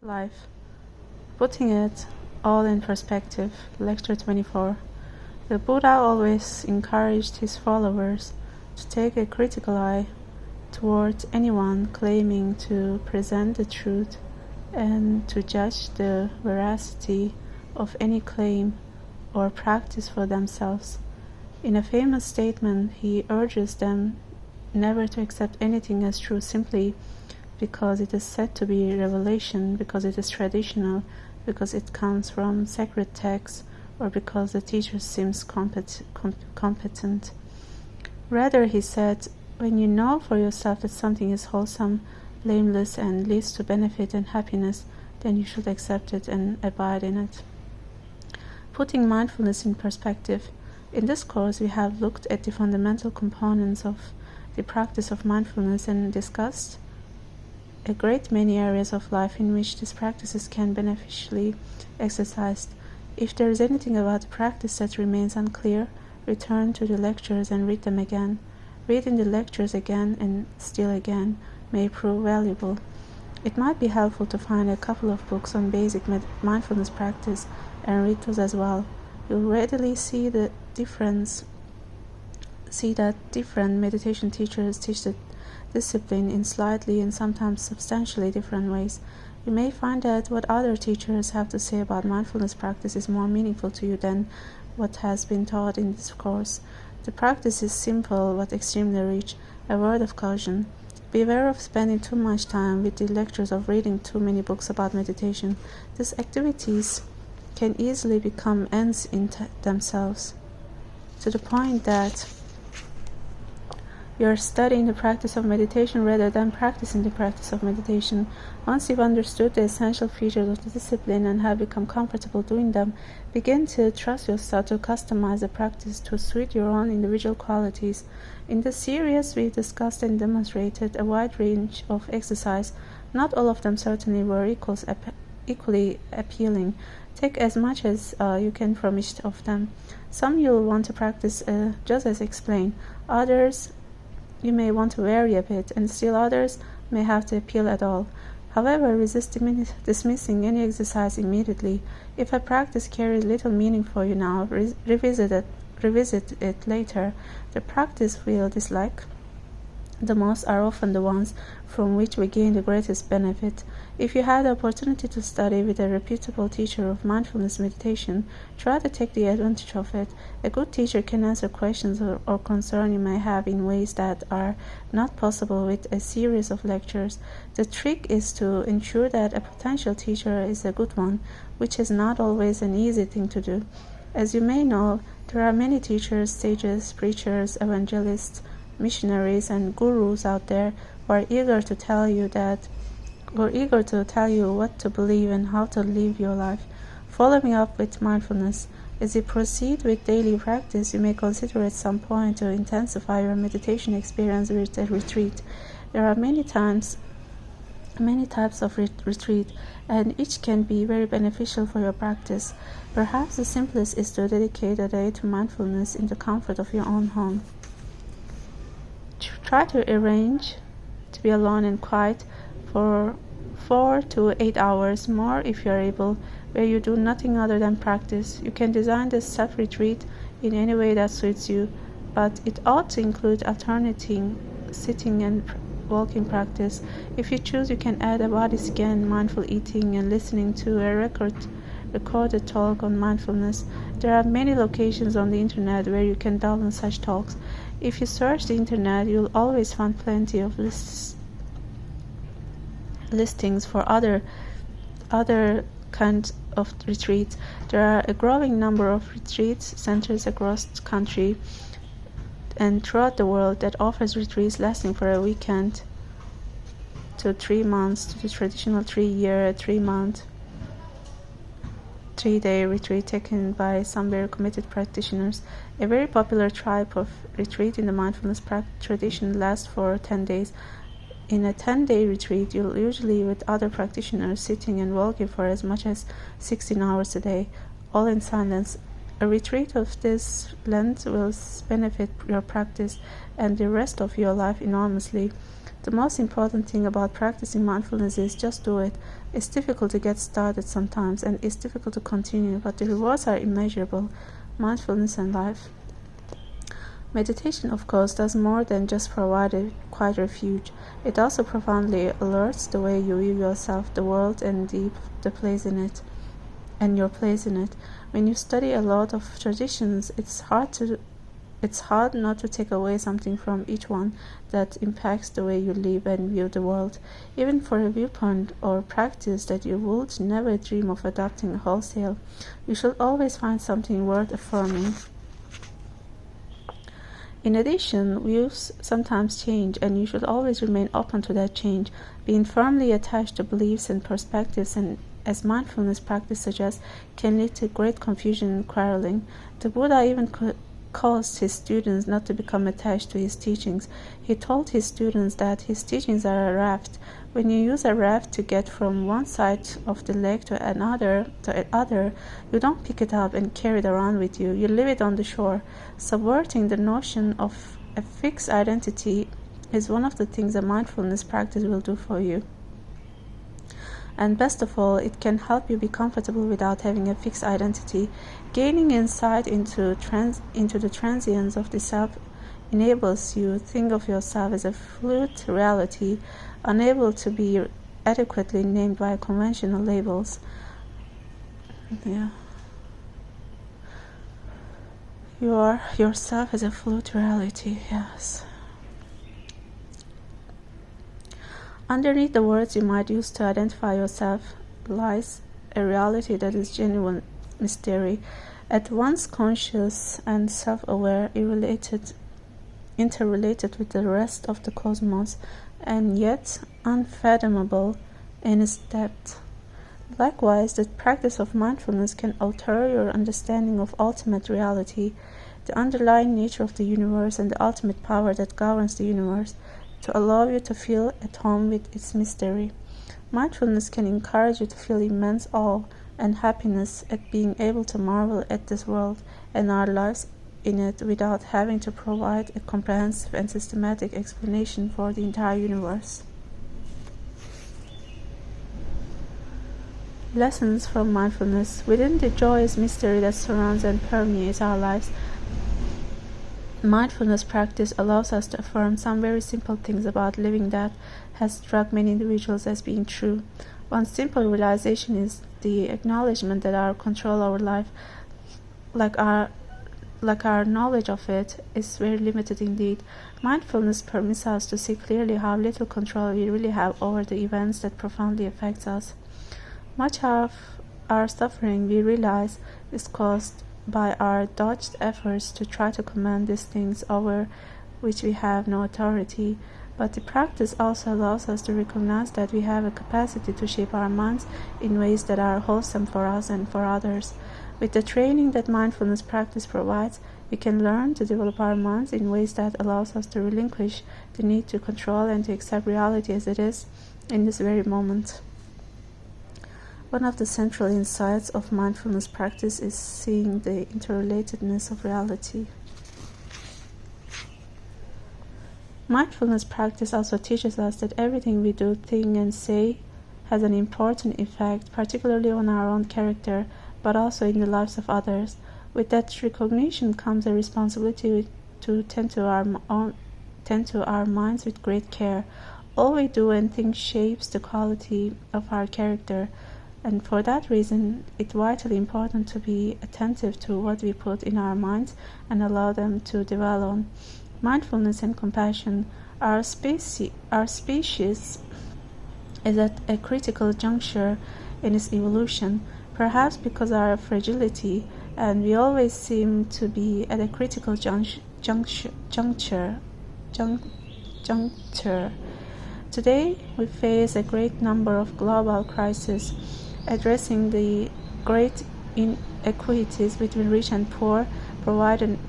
Life. Putting it all in perspective. Lecture 24. The Buddha always encouraged his followers to take a critical eye toward anyone claiming to present the truth and to judge the veracity of any claim or practice for themselves. In a famous statement, he urges them never to accept anything as true simply because it is said to be revelation, because it is traditional, because it comes from sacred texts, or because the teacher seems competent. Rather, he said, when you know for yourself that something is wholesome, blameless, and leads to benefit and happiness, then you should accept it and abide in it. Putting mindfulness in perspective. In this course, we have looked at the fundamental components of the practice of mindfulness and discussed a great many areas of life in which these practices can beneficially exercised. If there is anything about the practice that remains unclear, return to the lectures and read them again. Reading the lectures again and still again may prove valuable. It might be helpful to find a couple of books on basic mindfulness practice and read those as well. You'll readily see that different meditation teachers teach the discipline in slightly and sometimes substantially different ways. You may find that what other teachers have to say about mindfulness practice is more meaningful to you than what has been taught in this course. The practice is simple but extremely rich. A word of caution. Beware of spending too much time with the lectures or reading too many books about meditation. These activities can easily become ends in themselves, to the point that you're studying the practice of meditation rather than practicing the practice of meditation. Once you've understood the essential features of the discipline and have become comfortable doing them, begin to trust yourself to customize the practice to suit your own individual qualities. In this series, we discussed and demonstrated a wide range of exercise. Not all of them certainly were equally appealing. Take as much as you can from each of them. Some you'll want to practice just as explained. Others you may want to vary a bit, and still others may have to appeal at all. However, resist dismissing any exercise immediately. If a practice carries little meaning for you now, revisit it later. The practice we'll dislike the most are often the ones from which we gain the greatest benefit. If you have the opportunity to study with a reputable teacher of mindfulness meditation, try to take the advantage of it. A good teacher can answer questions or concerns you may have in ways that are not possible with a series of lectures. The trick is to ensure that a potential teacher is a good one, which is not always an easy thing to do. As you may know, there are many teachers, sages, preachers, evangelists, missionaries, and gurus out there who are eager to tell you what to believe and how to live your life. Following up with mindfulness. As you proceed with daily practice, you may consider at some point to intensify your meditation experience with a retreat. There are many types of retreat, and each can be very beneficial for your practice. Perhaps the simplest is to dedicate a day to mindfulness in the comfort of your own home. Try to arrange to be alone and quiet for 4 to 8 hours more if you are able, where you do nothing other than practice. You can design this self-retreat in any way that suits you, but it ought to include alternating sitting and walking practice. If you choose, you can add a body scan, mindful eating, and listening to a recorded talk on mindfulness. There are many locations on the internet where you can download such talks. If you search the internet, you'll always find plenty of listings for other kinds of retreats. There are a growing number of retreat centers across the country and throughout the world that offers retreats lasting for a weekend to 3 months, to the traditional 3-year, 3-month, 3-day retreat taken by some very committed practitioners. A very popular type of retreat in the mindfulness tradition lasts for 10 days. In a 10-day retreat, you'll usually with other practitioners sitting and walking for as much as 16 hours a day, all in silence. A retreat of this length will benefit your practice and the rest of your life enormously. The most important thing about practicing mindfulness is just do it. It's difficult to get started sometimes, and it's difficult to continue, but the rewards are immeasurable. Mindfulness and life. Meditation, of course, does more than just provide a quiet refuge. It also profoundly alerts the way you view yourself, the world, and the place in it, and your place in it. When you study a lot of traditions, it's hard not to take away something from each one that impacts the way you live and view the world, even for a viewpoint or practice that you would never dream of adopting wholesale. You should always find something worth affirming. In addition, views sometimes change, and you should always remain open to that change. Being firmly attached to beliefs and perspectives, and as mindfulness practice suggests, can lead to great confusion and quarreling. The Buddha even caused his students not to become attached to his teachings. He told his students that his teachings are a raft. When you use a raft to get from one side of the lake to another, you don't pick it up and carry it around with you. You leave it on the shore. Subverting the notion of a fixed identity is one of the things a mindfulness practice will do for you. And best of all, it can help you be comfortable without having a fixed identity. Gaining insight into the transience of the self enables you to think of yourself as a fluid reality, unable to be adequately named by conventional labels. You are yourself as a fluid reality, yes. Underneath the words you might use to identify yourself lies a reality that is genuine mystery, at once conscious and self-aware, interrelated with the rest of the cosmos, and yet unfathomable in its depth. Likewise, the practice of mindfulness can alter your understanding of ultimate reality, the underlying nature of the universe, and the ultimate power that governs the universe, to allow you to feel at home with its mystery. Mindfulness can encourage you to feel immense awe and happiness at being able to marvel at this world and our lives in it without having to provide a comprehensive and systematic explanation for the entire universe. Lessons from mindfulness. Within the joyous mystery that surrounds and permeates our lives, mindfulness practice allows us to affirm some very simple things about living that has struck many individuals as being true. One simple realization is the acknowledgement that our control over life, like our knowledge of it, is very limited indeed. Mindfulness permits us to see clearly how little control we really have over the events that profoundly affect us. Much of our suffering, we realize, is caused by our dogged efforts to try to command these things over which we have no authority. But the practice also allows us to recognize that we have a capacity to shape our minds in ways that are wholesome for us and for others. With the training that mindfulness practice provides, we can learn to develop our minds in ways that allows us to relinquish the need to control and to accept reality as it is in this very moment. One of the central insights of mindfulness practice is seeing the interrelatedness of reality. Mindfulness practice also teaches us that everything we do, think, and say has an important effect, particularly on our own character, but also in the lives of others. With that recognition comes a responsibility to tend to our minds with great care. All we do and think shapes the quality of our character, and for that reason, it's vitally important to be attentive to what we put in our minds and allow them to dwell on. Mindfulness and compassion. Our species is at a critical juncture in its evolution, perhaps because of our fragility, and we always seem to be at a critical juncture. Today, we face a great number of global crises, addressing the great inequities between rich and poor, providing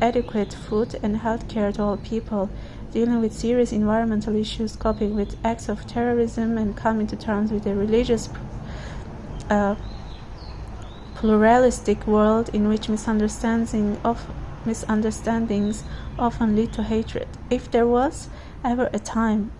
adequate food and health care to all people, dealing with serious environmental issues, coping with acts of terrorism, and coming to terms with the religious pluralistic world in which misunderstandings often lead to hatred. If there was ever a time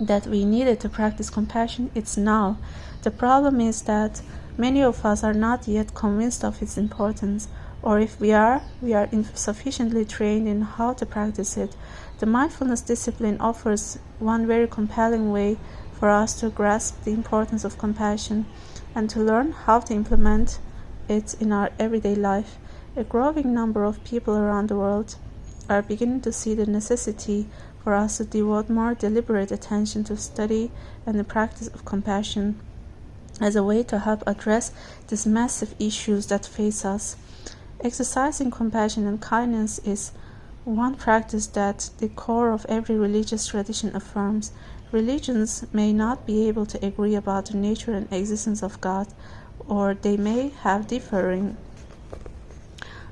that we needed to practice compassion, it's now. The problem is that many of us are not yet convinced of its importance, or if we are insufficiently trained in how to practice it. The mindfulness discipline offers one very compelling way for us to grasp the importance of compassion and to learn how to implement it in our everyday life. A growing number of people around the world are beginning to see the necessity for us to devote more deliberate attention to study and the practice of compassion as a way to help address these massive issues that face us. Exercising compassion and kindness is one practice that the core of every religious tradition affirms. Religions may not be able to agree about the nature and existence of God, or they may have differing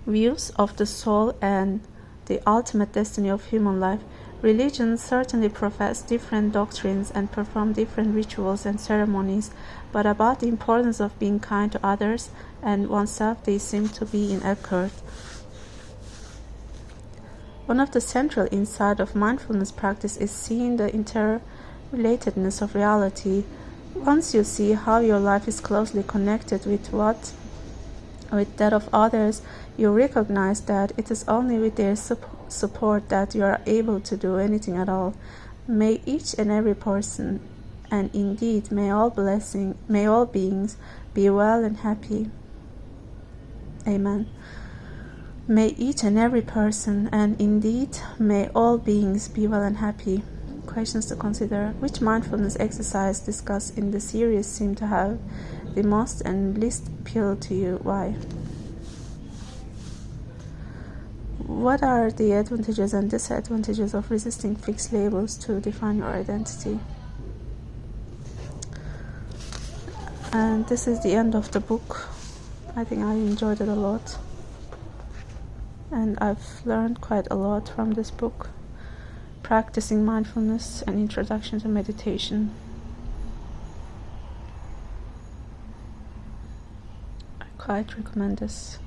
views of the soul and the ultimate destiny of human life. Religions certainly profess different doctrines and perform different rituals and ceremonies, but about the importance of being kind to others and oneself they seem to be in accord. One of the central insights of mindfulness practice is seeing the interrelatedness of reality. Once you see how your life is closely connected with that of others, you recognize that it is only with their support that you are able to do anything at all. May each and every person, and indeed may all beings be well and happy. Amen. May each and every person, and indeed may all beings be well and happy. Questions to consider. Which mindfulness exercise discussed in the series seem to have the most and least appeal to you? Why? What are the advantages and disadvantages of resisting fixed labels to define your identity? And this is the end of the book. I think I enjoyed it a lot. And I've learned quite a lot from this book. Practicing Mindfulness, an Introduction to Meditation. I quite recommend this.